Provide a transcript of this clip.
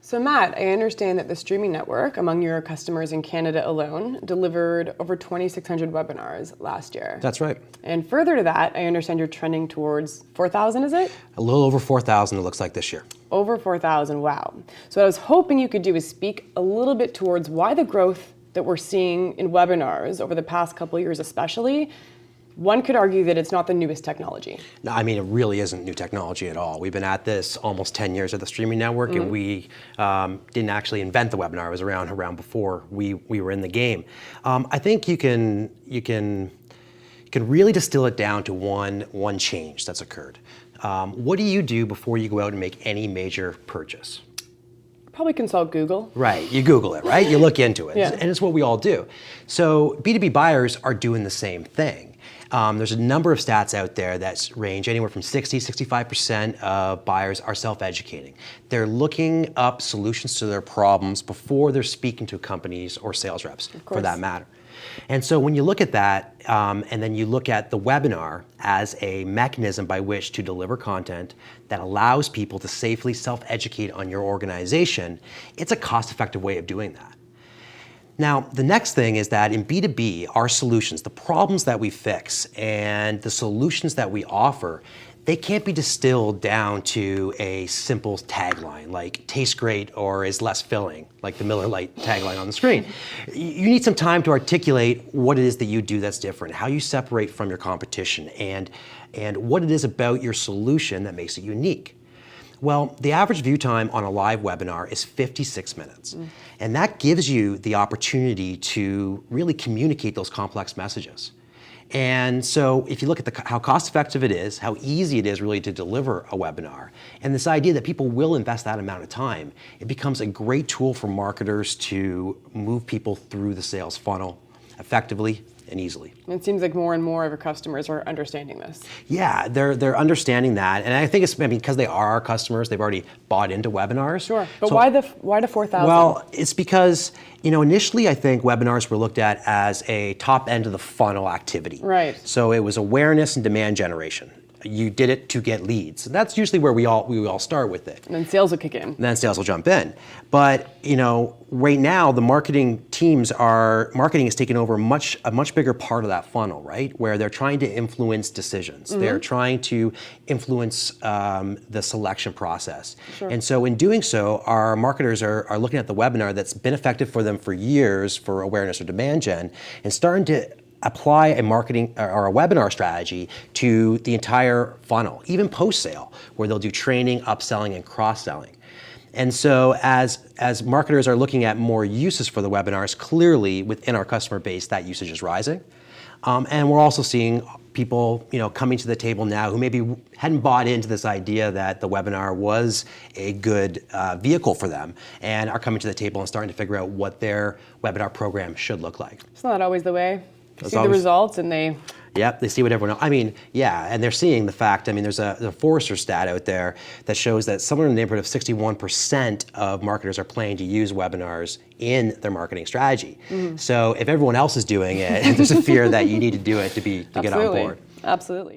So Matt, I understand that the streaming network, among your customers in Canada alone, delivered over 2,600 webinars last year. That's right. And further to that, I understand you're trending towards 4,000, is it? A little over 4,000 it looks like this year. Over 4,000, wow. So what I was hoping you could do is speak a little bit towards why the growth that we're seeing in webinars over the past couple of years especially. One could argue that it's not the newest technology. No, I mean, it really isn't new technology at all. We've been at this almost 10 years at the streaming network, and we didn't actually invent the webinar. It was around before we were in the game. I think you can really distill it down to one change that's occurred. What do you do before you go out and make any major purchase? Probably consult Google. Right, you Google it, right? You look into it, Yeah. and it's what we all do. So B2B buyers are doing the same thing. There's a number of stats out there that range anywhere from 65% of buyers are self-educating. They're looking up solutions to their problems before they're speaking to companies or sales reps, for that matter. And so when you look at that, and then you look at the webinar as a mechanism by which to deliver content that allows people to safely self-educate on your organization, it's a cost-effective way of doing that. Now, the next thing is that in B2B, our solutions, the problems that we fix and the solutions that we offer, they can't be distilled down to a simple tagline like tastes great or is less filling, like the Miller Lite tagline on the screen. You need some time to articulate what it is that you do that's different, how you separate from your competition, and what it is about your solution that makes it unique. Well, the average view time on a live webinar is 56 minutes. And that gives you the opportunity to really communicate those complex messages. And so if you look at how cost effective it is, how easy it is really to deliver a webinar, and this idea that people will invest that amount of time, it becomes a great tool for marketers to move people through the sales funnel effectively and easily. It seems like more and more of your customers are understanding this. Yeah, they're understanding that, and I think it's because they are our customers. They've already bought into webinars. Sure, but so, why the 4,000? Well, it's because initially I think webinars were looked at as a top end of the funnel activity. Right. So it was awareness and demand generation. You did it to get leads. That's usually where we all start with it. And then sales will kick in. And then sales will jump in. But right now the marketing is taking over a much bigger part of that funnel, right? Where they're trying to influence decisions. They're trying to influence the selection process. Sure. And so in doing so, our marketers are looking at the webinar that's been effective for them for years for awareness or demand gen, and starting to apply a marketing or a webinar strategy to the entire funnel, even post-sale, where they'll do training, upselling, and cross-selling. And so as marketers are looking at more uses for the webinars, clearly within our customer base, that usage is rising. And we're also seeing people coming to the table now who maybe hadn't bought into this idea that the webinar was a good vehicle for them, and are coming to the table and starting to figure out what their webinar program should look like. It's not always the way. It's See the results and they... Yep, they see what everyone else. And they're seeing the fact. There's a Forrester stat out there that shows that somewhere in the neighborhood of 61% of marketers are planning to use webinars in their marketing strategy. So if everyone else is doing it, there's a fear that you need to do it to get on board. Absolutely.